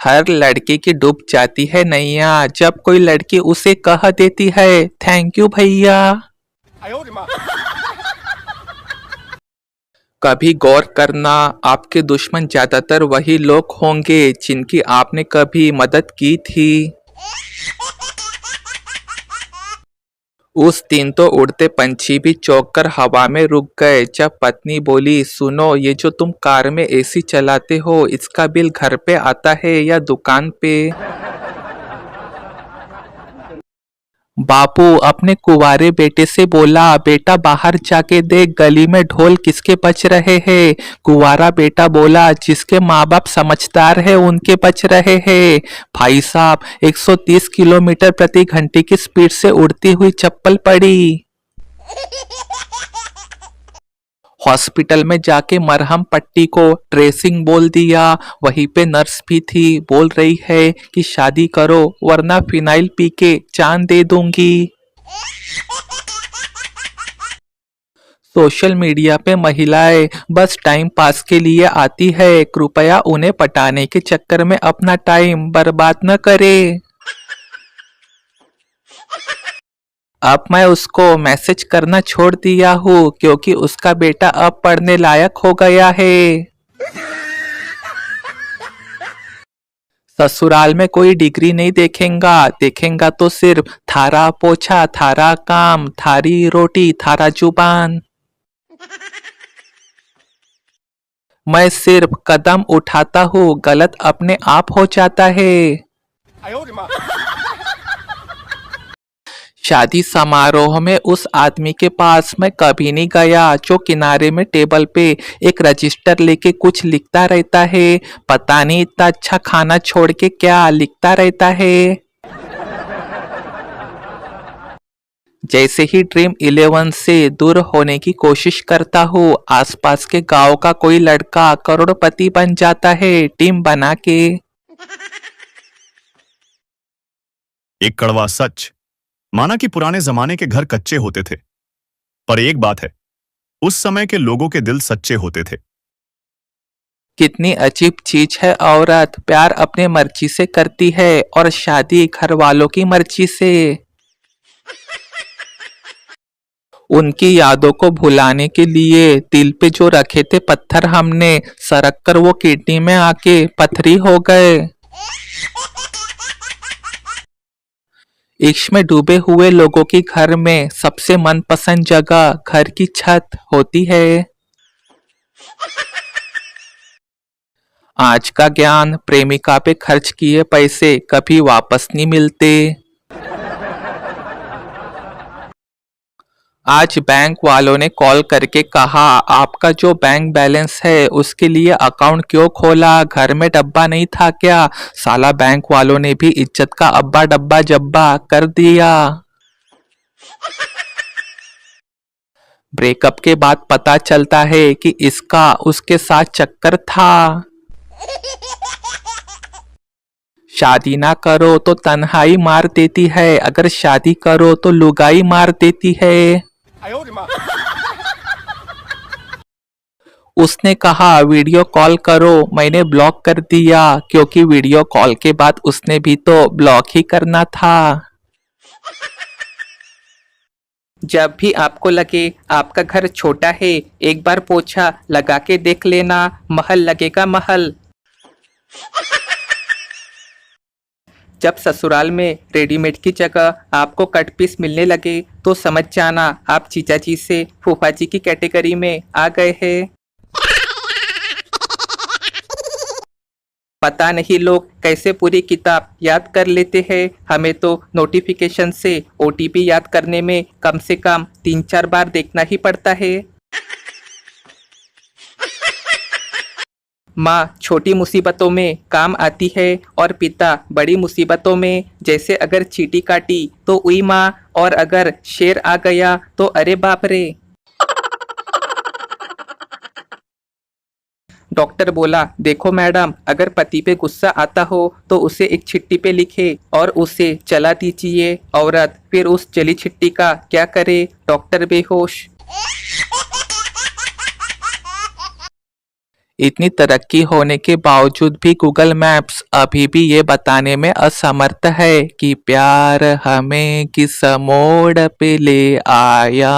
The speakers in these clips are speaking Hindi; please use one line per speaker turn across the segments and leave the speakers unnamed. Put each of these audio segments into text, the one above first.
हर लड़की की डूब जाती है नैया जब कोई लड़की उसे कह देती है थैंक यू भैया। कभी गौर करना, आपके दुश्मन ज्यादातर वही लोग होंगे जिनकी आपने कभी मदद की थी। उस दिन तो उड़ते पंछी भी चौंक कर हवा में रुक गए जब पत्नी बोली, सुनो ये जो तुम कार में एसी चलाते हो इसका बिल घर पे आता है या दुकान पे। बापू अपने कुंवारे बेटे से बोला, बेटा बाहर जाके देख गली में ढोल किसके बज रहे हैं। कुंवारा बेटा बोला, जिसके माँ बाप समझदार है उनके बज रहे हैं। भाई साहब 130 किलोमीटर प्रति घंटे की स्पीड से उड़ती हुई चप्पल पड़ी। हॉस्पिटल में जाके मरहम पट्टी को ड्रेसिंग बोल दिया। वहीं पे नर्स भी थी, बोल रही है कि शादी करो वरना फिनाइल पी के जान दे दूंगी। सोशल मीडिया पे महिलाएं बस टाइम पास के लिए आती है, कृपया उन्हें पटाने के चक्कर में अपना टाइम बर्बाद न करे। अब मैं उसको मैसेज करना छोड़ दिया हूँ क्योंकि उसका बेटा अब पढ़ने लायक हो गया है। ससुराल में कोई डिग्री नहीं देखेगा, देखेगा तो सिर्फ थारा पोछा, थारा काम, थारी रोटी, थारा जुबान। मैं सिर्फ कदम उठाता हूँ, गलत अपने आप हो जाता है। शादी समारोह में उस आदमी के पास मैं कभी नहीं गया जो किनारे में टेबल पे एक रजिस्टर लेके कुछ लिखता रहता है। पता नहीं इतना अच्छा खाना छोड़ के क्या लिखता रहता है। जैसे ही ड्रीम 11 से दूर होने की कोशिश करता हूँ, आसपास के गांव का कोई लड़का करोड़पति बन जाता है टीम बना के।
एक कड़वा सच, माना कि पुराने जमाने के घर कच्चे होते थे, पर एक बात है, उस समय के लोगों के दिल सच्चे होते थे।
कितनी अजीब चीज है औरत, प्यार अपने मर्जी से करती है और शादी घर वालों की मर्जी से। उनकी यादों को भुलाने के लिए दिल पे जो रखे थे पत्थर हमने, सरक कर वो किडनी में आके पथरी हो गए। इश्क में डूबे हुए लोगों की घर में सबसे मनपसंद जगह घर की छत होती है। आज का ज्ञान, प्रेमिका पे खर्च किए पैसे कभी वापस नहीं मिलते। आज बैंक वालों ने कॉल करके कहा, आपका जो बैंक बैलेंस है उसके लिए अकाउंट क्यों खोला, घर में डब्बा नहीं था क्या। साला बैंक वालों ने भी इज्जत का अब्बा डब्बा जब्बा कर दिया। ब्रेकअप के बाद पता चलता है कि इसका उसके साथ चक्कर था। शादी ना करो तो तन्हाई मार देती है, अगर शादी करो तो लुगाई मार देती है। उसने कहा वीडियो कॉल करो, मैंने ब्लॉक कर दिया क्योंकि वीडियो कॉल के बाद उसने भी तो ब्लॉक ही करना था। जब भी आपको लगे आपका घर छोटा है, एक बार पोछा लगा के देख लेना, महल लगेगा महल। जब ससुराल में रेडीमेड की जगह आपको कट पीस मिलने लगे तो समझ जाना आप जीजा जी से फूफा जी की कैटेगरी में आ गए हैं। पता नहीं लोग कैसे पूरी किताब याद कर लेते हैं, हमें तो नोटिफिकेशन से ओटीपी याद करने में कम से कम 3-4 बार देखना ही पड़ता है। माँ छोटी मुसीबतों में काम आती है और पिता बड़ी मुसीबतों में, जैसे अगर चींटी काटी तो उई माँ और अगर शेर आ गया तो अरे बाप रे। डॉक्टर बोला, देखो मैडम, अगर पति पे गुस्सा आता हो तो उसे एक चिट्ठी पे लिखे और उसे जला दीजिए। औरत फिर उस जली चिट्ठी का क्या करे, डॉक्टर बेहोश। इतनी तरक्की होने के बावजूद भी गूगल मैप्स अभी भी ये बताने में असमर्थ है कि प्यार हमें किस मोड़ पे ले आया।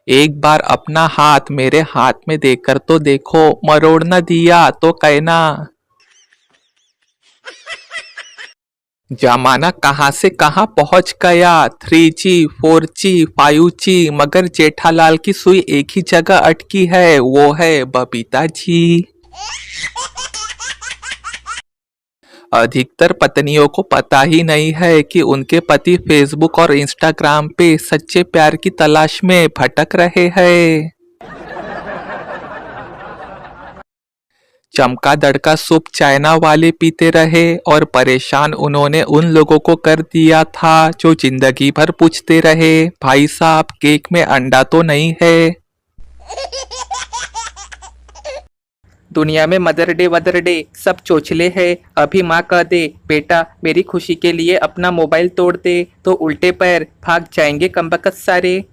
एक बार अपना हाथ मेरे हाथ में देकर तो देखो, मरोड़ न दिया तो कहना। जमाना कहाँ से कहाँ पहुंच गया, 3G 4G 5G, मगर जेठालाल की सुई एक ही जगह अटकी है, वो है बबीता जी। अधिकतर पत्नियों को पता ही नहीं है कि उनके पति फेसबुक और इंस्टाग्राम पे सच्चे प्यार की तलाश में भटक रहे हैं। चमका दड़का सूप चाइना वाले पीते रहे और परेशान उन्होंने उन लोगों को कर दिया था जो जिंदगी भर पूछते रहे, भाई साहब केक में अंडा तो नहीं है। दुनिया में मदर डे सब चोचले है। अभी माँ कह दे बेटा मेरी खुशी के लिए अपना मोबाइल तोड़ दे तो उल्टे पैर भाग जाएंगे कमबख्त सारे।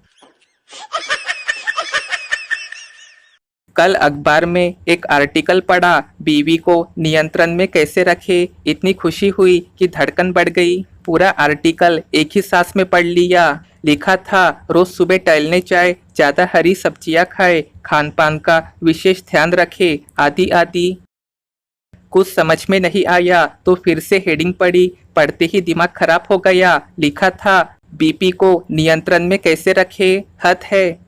कल अखबार में एक आर्टिकल पढ़ा, बीवी को नियंत्रण में कैसे रखे। इतनी खुशी हुई कि धड़कन बढ़ गई। पूरा आर्टिकल एक ही सांस में पढ़ लिया। लिखा था रोज सुबह टहलने जाए, ज्यादा हरी सब्जियां खाए, खान पान का विशेष ध्यान रखे, आदि आदि। कुछ समझ में नहीं आया तो फिर से हेडिंग पढ़ी, पढ़ते ही दिमाग खराब हो गया। लिखा था बीपी को नियंत्रण में कैसे रखे, हद है।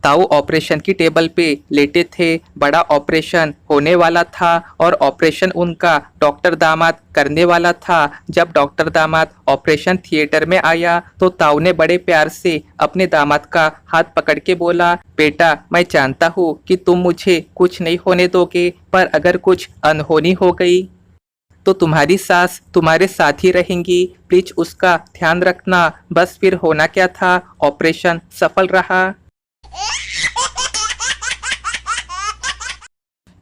ताऊ ऑपरेशन की टेबल पे लेटे थे। बड़ा ऑपरेशन होने वाला था और ऑपरेशन उनका डॉक्टर दामाद करने वाला था। जब डॉक्टर दामाद ऑपरेशन थिएटर में आया तो ताऊ ने बड़े प्यार से अपने दामाद का हाथ पकड़ के बोला, बेटा मैं जानता हूँ कि तुम मुझे कुछ नहीं होने दोगे, पर अगर कुछ अनहोनी हो गई तो तुम्हारी सास तुम्हारे साथ ही रहेंगी, प्लीज उसका ध्यान रखना। बस फिर होना क्या था, ऑपरेशन सफल रहा।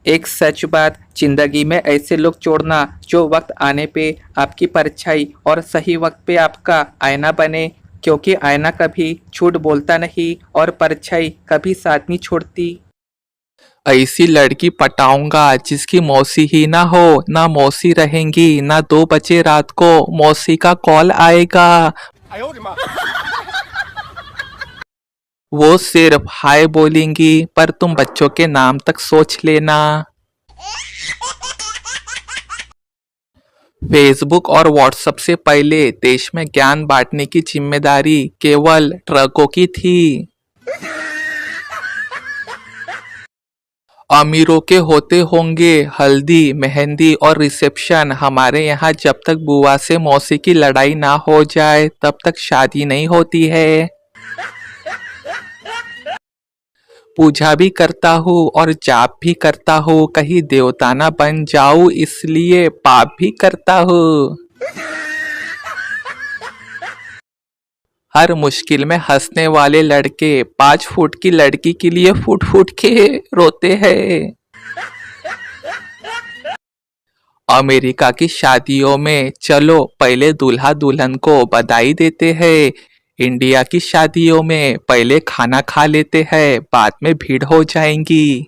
एक सच बात, जिंदगी में ऐसे लोग छोड़ना जो वक्त आने पे आपकी परछाई और सही वक्त पे आपका आईना बने, क्योंकि आईना कभी झूठ बोलता नहीं और परछाई कभी साथ नहीं छोड़ती। ऐसी लड़की पटाऊंगा जिसकी मौसी ही ना हो, ना मौसी रहेंगी, ना 2 बजे रात को मौसी का कॉल आएगा। वो सिर्फ हाय बोलेंगी, पर तुम बच्चों के नाम तक सोच लेना। फेसबुक और व्हाट्सएप से पहले देश में ज्ञान बांटने की जिम्मेदारी केवल ट्रकों की थी। अमीरों के होते होंगे हल्दी मेहंदी और रिसेप्शन, हमारे यहाँ जब तक बुआ से मौसी की लड़ाई ना हो जाए तब तक शादी नहीं होती है। पूजा भी करता हूँ और जाप भी करता हूँ, कहीं देवता ना बन जाऊँ इसलिए पाप भी करता हूँ। हर मुश्किल में हंसने वाले लड़के 5 फुट की लड़की के लिए फुट फुट के रोते हैं। अमेरिका की शादियों में चलो पहले दूल्हा दुल्हन को बधाई देते हैं, इंडिया की शादियों में पहले खाना खा लेते हैं, बाद में भीड़ हो जाएंगी।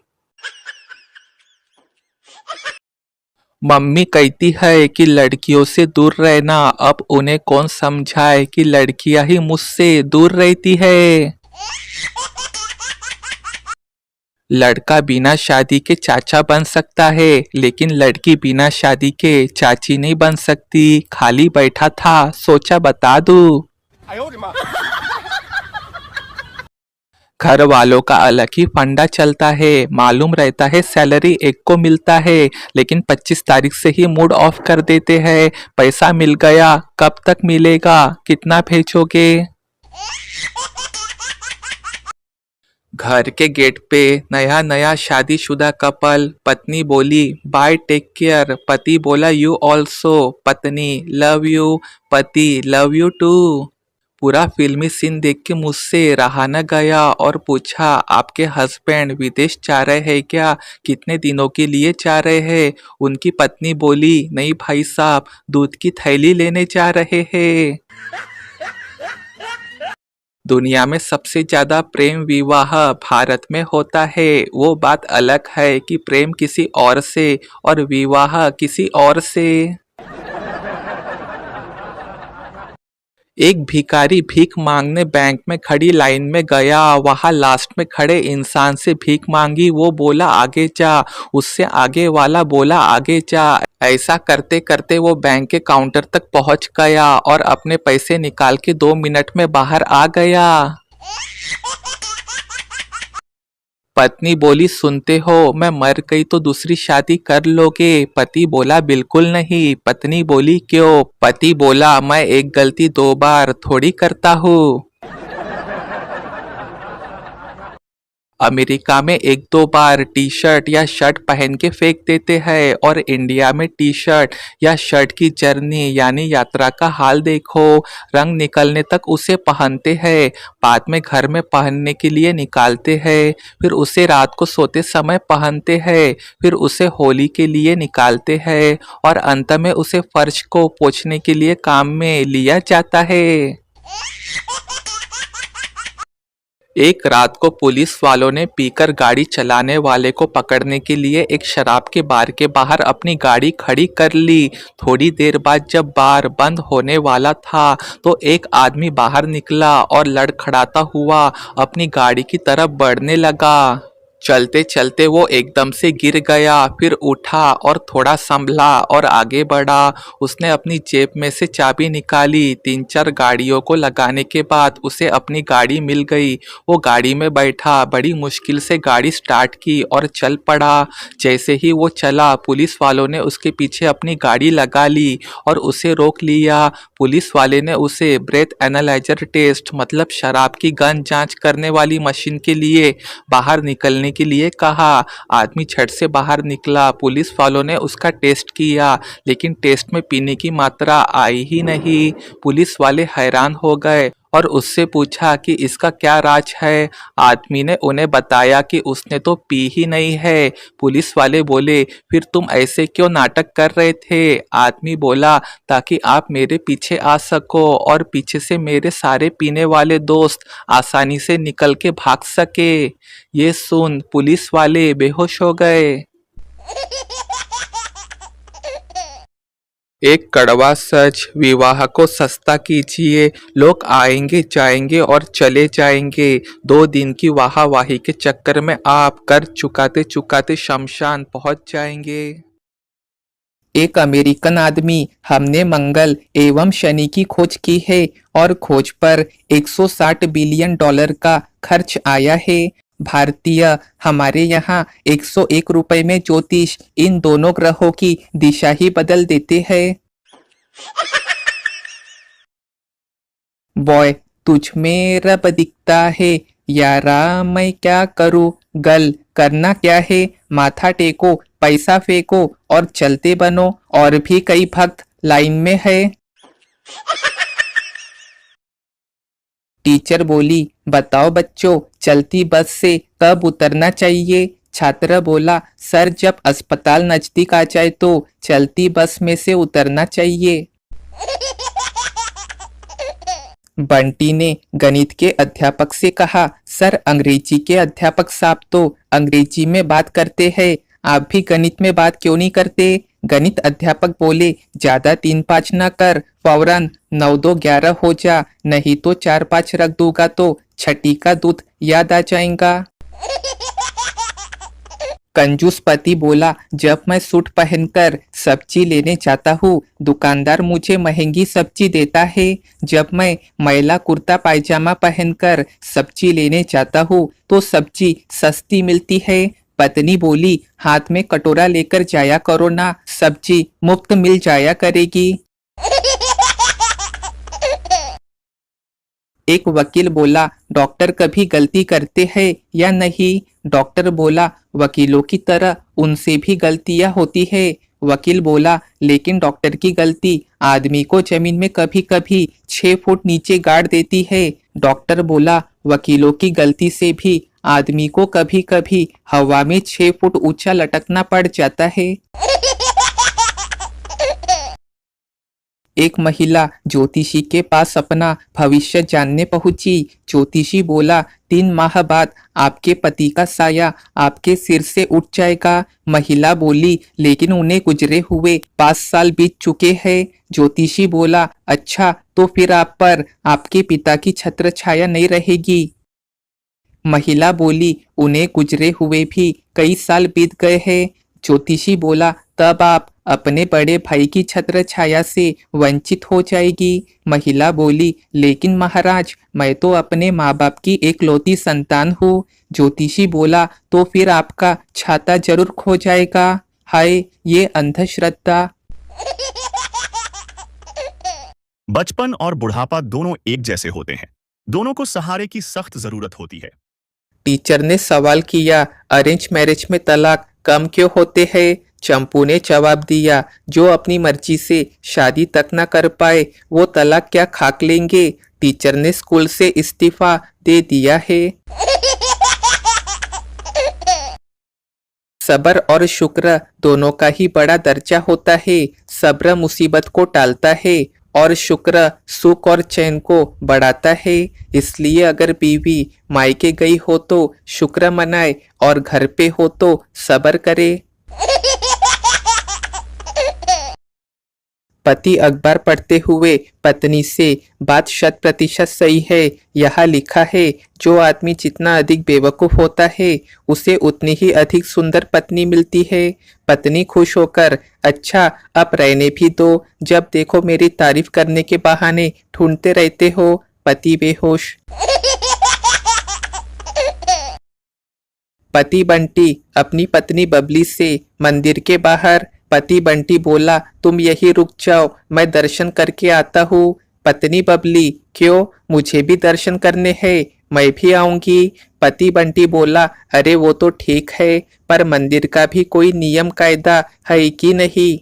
मम्मी कहती है कि लड़कियों से दूर रहना, अब उन्हें कौन समझाए कि लड़कियां ही मुझसे दूर रहती है। लड़का बिना शादी के चाचा बन सकता है, लेकिन लड़की बिना शादी के चाची नहीं बन सकती। खाली बैठा था सोचा बता दूं। घर वालों का अलग ही फंडा चलता है, मालूम रहता है सैलरी एक को मिलता है, लेकिन 25 तारीख से ही मूड ऑफ कर देते हैं। पैसा मिल गया, कब तक मिलेगा, कितना भेजोगे। घर के गेट पे नया नया शादीशुदा कपल, पत्नी बोली बाय टेक केयर, पति बोला यू ऑल्सो, पत्नी लव यू, पति लव यू टू। पूरा फिल्मी सीन देख के मुझसे रहा न गया और पूछा आपके हस्बैंड विदेश जा रहे हैं क्या, कितने दिनों के लिए जा रहे हैं। उनकी पत्नी बोली नहीं भाई साहब, दूध की थैली लेने जा रहे हैं। दुनिया में सबसे ज्यादा प्रेम विवाह भारत में होता है। वो बात अलग है कि प्रेम किसी और से और विवाह किसी और से। एक भिखारी भीख मांगने बैंक में खड़ी लाइन में गया। वहां लास्ट में खड़े इंसान से भीख मांगी। वो बोला आगे जा, उससे आगे वाला बोला आगे जा। ऐसा करते करते वो बैंक के काउंटर तक पहुंच गया और अपने पैसे निकाल के 2 मिनट में बाहर आ गया। पत्नी बोली सुनते हो, मैं मर गई तो दूसरी शादी कर लोगे? पति बोला बिल्कुल नहीं। पत्नी बोली क्यों? पति बोला मैं एक गलती 2 बार थोड़ी करता हूँ। अमेरिका में 1-2 बार टी शर्ट या शर्ट पहन के फेंक देते हैं और इंडिया में टी शर्ट या शर्ट की जर्नी यानी यात्रा का हाल देखो। रंग निकलने तक उसे पहनते हैं, बाद में घर में पहनने के लिए निकालते हैं, फिर उसे रात को सोते समय पहनते हैं, फिर उसे होली के लिए निकालते हैं और अंत में उसे फर्श को पोंछने के लिए काम में लिया जाता है। एक रात को पुलिस वालों ने पीकर गाड़ी चलाने वाले को पकड़ने के लिए एक शराब के बार के बाहर अपनी गाड़ी खड़ी कर ली। थोड़ी देर बाद जब बार बंद होने वाला था तो एक आदमी बाहर निकला और लड़खड़ाता हुआ अपनी गाड़ी की तरफ बढ़ने लगा। चलते चलते वो एकदम से गिर गया, फिर उठा और थोड़ा संभला और आगे बढ़ा। उसने अपनी जेब में से चाबी निकाली। 3-4 गाड़ियों को लगाने के बाद उसे अपनी गाड़ी मिल गई। वो गाड़ी में बैठा, बड़ी मुश्किल से गाड़ी स्टार्ट की और चल पड़ा। जैसे ही वो चला, पुलिस वालों ने उसके पीछे अपनी गाड़ी लगा ली और उसे रोक लिया। पुलिस वाले ने उसे ब्रेथ एनालाइजर टेस्ट मतलब शराब की गंध जांच करने वाली मशीन के लिए बाहर निकलने के लिए कहा। आदमी झट से बाहर निकला। पुलिस वालों ने उसका टेस्ट किया लेकिन टेस्ट में पीने की मात्रा आई ही नहीं। पुलिस वाले हैरान हो गए और उससे पूछा कि इसका क्या राज है। आदमी ने उन्हें बताया कि उसने तो पी ही नहीं है। पुलिस वाले बोले फिर तुम ऐसे क्यों नाटक कर रहे थे? आदमी बोला ताकि आप मेरे पीछे आ सको और पीछे से मेरे सारे पीने वाले दोस्त आसानी से निकल के भाग सके। ये सुन पुलिस वाले बेहोश हो गए। एक कड़वा सच, विवाह को सस्ता कीजिए। लोग आएंगे जाएंगे और चले जाएंगे। 2 दिन की वाहवाही के चक्कर में आप कर चुकाते चुकाते शमशान पहुंच जाएंगे। एक अमेरिकन आदमी, हमने मंगल एवं शनि की खोज की है और खोज पर $160 बिलियन का खर्च आया है। भारतीय, हमारे यहाँ 101 रुपए में ज्योतिष इन दोनों ग्रहों की दिशा ही बदल देते हैं। बॉय, तुझ में रब दिखता है, यारा मैं क्या करूँ? गल, करना क्या है? माथा टेको, पैसा फेंको और चलते बनो। और भी कई भक्त लाइन में है। टीचर बोली बताओ बच्चों, चलती बस से कब उतरना चाहिए? छात्र बोला सर, जब अस्पताल नजदीक आ जाए तो चलती बस में से उतरना चाहिए। बंटी ने गणित के अध्यापक से कहा सर, अंग्रेजी के अध्यापक साहब तो अंग्रेजी में बात करते हैं, आप भी गणित में बात क्यों नहीं करते? गणित अध्यापक बोले ज्यादा 3-5 न कर, फौरन 9-2-11 हो जा, नहीं तो 4-5 रख दूंगा तो छठी का दूध याद आ जाएगा। कंजूस पति बोला जब मैं सूट पहनकर सब्जी लेने जाता हूँ, दुकानदार मुझे महंगी सब्जी देता है। जब मैं मैला कुर्ता पायजामा पहनकर सब्जी लेने जाता हूँ तो सब्जी सस्ती मिलती है। पत्नी बोली हाथ में कटोरा लेकर जाया करो ना, सब्जी मुफ्त मिल जाया करेगी। एक वकील बोला डॉक्टर कभी गलती करते हैं या नहीं? डॉक्टर बोला वकीलों की तरह उनसे भी गलतियां होती है। वकील बोला लेकिन डॉक्टर की गलती आदमी को जमीन में कभी कभी 6 फुट नीचे गाड़ देती है। डॉक्टर बोला वकीलों की गलती से भी आदमी को कभी कभी हवा में 6 फुट ऊंचा लटकना पड़ जाता है। एक महिला ज्योतिषी के पास अपना भविष्य जानने पहुंची। ज्योतिषी बोला, 3 माह बाद आपके पति का साया आपके सिर से उठ जाएगा। महिला बोली, लेकिन उन्हें गुजरे हुए 5 साल बीत चुके हैं। ज्योतिषी बोला, अच्छा तो फिर आप पर आपके पिता की छत्र छाया नहीं रहेगी। महिला बोली, उन्हें गुजरे हुए भी कई साल बीत गए हैं। ज्योतिषी बोला, तब आप अपने बड़े भाई की छत्र छाया से वंचित हो जाएगी। महिला बोली, लेकिन महाराज, मैं तो अपने माँ बाप की एकलौती संतान हूँ। ज्योतिषी बोला, तो फिर आपका छाता जरूर खो जाएगा। हाय, ये अंधश्रद्धा।
बचपन और बुढ़ापा दोनों एक जैसे होते हैं। दोनों को सहारे की सख्त जरूरत होती है।
टीचर ने सवाल किया, अरेंज मैरिज में तलाक कम क्यों होते हैं? चंपू ने जवाब दिया, जो अपनी मर्जी से शादी तक न कर पाए वो तलाक क्या खाक लेंगे? टीचर ने स्कूल से इस्तीफा दे दिया है। सब्र और शुक्र दोनों का ही बड़ा दर्जा होता है। सब्र मुसीबत को टालता है और शुक्र सुख और चैन को बढ़ाता है। इसलिए अगर बीवी मायके गई हो तो शुक्र मनाए और घर पे हो तो सब्र करे। पति अखबार पढ़ते हुए पत्नी से, बात 100% सही है। यहाँ लिखा है, जो आदमी जितना अधिक बेवकूफ होता है उसे उतनी ही अधिक सुंदर पत्नी मिलती है। पत्नी खुश होकर, अच्छा अब रहने भी दो, जब देखो मेरी तारीफ करने के बहाने ढूंढते रहते हो। पति बेहोश। पति बंटी अपनी पत्नी बबली से मंदिर के बाहर। पति बंटी बोला, तुम यही रुक जाओ, मैं दर्शन करके आता हूँ। पत्नी बबली, क्यों? मुझे भी दर्शन करने हैं, मैं भी आऊंगी। पति बंटी बोला, अरे वो तो ठीक है, पर मंदिर का भी कोई नियम कायदा है कि नहीं?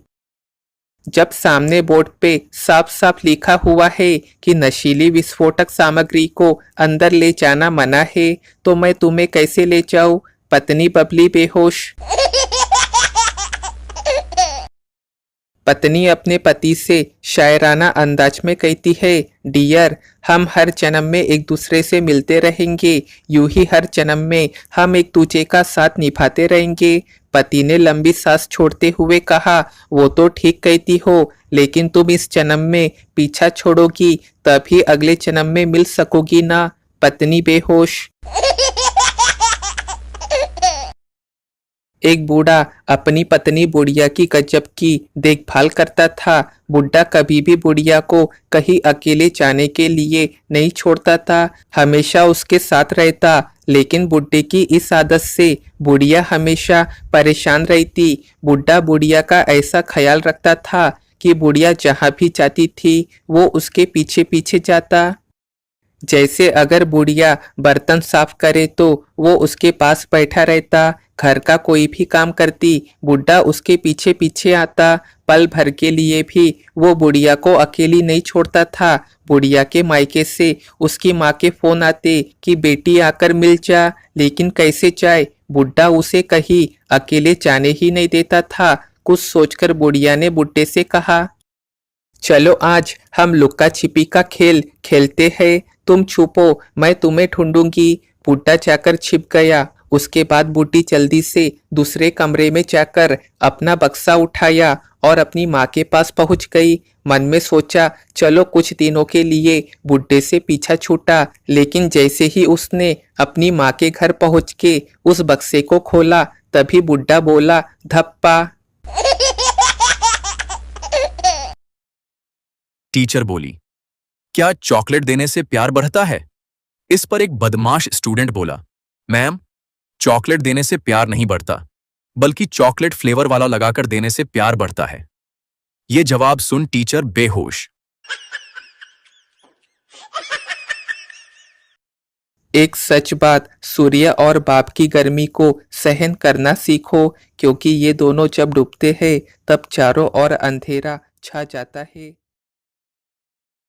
जब सामने बोर्ड पे साफ साफ लिखा हुआ है कि नशीली विस्फोटक सामग्री को अंदर ले जाना मना है, तो मैं तुम्हें कैसे ले जाऊं? पत्नी बबली बेहोश। पत्नी अपने पति से शायराना अंदाज में कहती है, डियर, हम हर जन्म में एक दूसरे से मिलते रहेंगे, यूं ही हर जन्म में हम एक दूसरे का साथ निभाते रहेंगे। पति ने लंबी सांस छोड़ते हुए कहा, वो तो ठीक कहती हो, लेकिन तुम इस जन्म में पीछा छोड़ोगी तभी अगले जन्म में मिल सकोगी ना। पत्नी बेहोश। एक बूढ़ा अपनी पत्नी बुढ़िया की गजब की देखभाल करता था। बुढ़ा कभी भी बुढ़िया को कहीं अकेले जाने के लिए नहीं छोड़ता था, हमेशा उसके साथ रहता। लेकिन बुढ़े की इस आदत से बुढ़िया हमेशा परेशान रहती। बुढ़ा बुढ़िया का ऐसा ख्याल रखता था कि बुढ़िया जहाँ भी जाती थी वो उसके पीछे पीछे जाता। जैसे अगर बुढ़िया बर्तन साफ करे तो वो उसके पास बैठा रहता, घर का कोई भी काम करती बुढ़ा उसके पीछे पीछे आता। पल भर के लिए भी वो बुढ़िया को अकेली नहीं छोड़ता था। बुढ़िया के मायके से उसकी माँ के फोन आते कि बेटी आकर मिल जा, लेकिन कैसे जाए? बुढ़ा उसे कहीं अकेले जाने ही नहीं देता था। कुछ सोचकर बुढ़िया ने बुढ़े से कहा, चलो आज हम लुक्का छिपी का खेल खेलते हैं, तुम छुपो मैं तुम्हें ढूंढूंगी। बुढ़ा जाकर छिप गया। उसके बाद बूढ़ी जल्दी से दूसरे कमरे में जाकर अपना बक्सा उठाया और अपनी माँ के पास पहुंच गई। मन में सोचा, चलो कुछ दिनों के लिए बुढ़े से पीछा छूटा। लेकिन जैसे ही उसने अपनी माँ के घर पहुंच के उस बक्से को खोला, तभी बुढ़ा बोला, धप्पा।
टीचर बोली, क्या चॉकलेट देने से प्यार बढ़ता है? इस पर एक बदमाश स्टूडेंट बोला, मैम, चॉकलेट देने से प्यार नहीं बढ़ता, बल्कि चॉकलेट फ्लेवर वाला लगाकर देने से प्यार बढ़ता है। ये जवाब सुन टीचर बेहोश।
एक सच बात, सूर्य और बाप की गर्मी को सहन करना सीखो, क्योंकि ये दोनों जब डूबते हैं तब चारों ओर अंधेरा छा जाता है।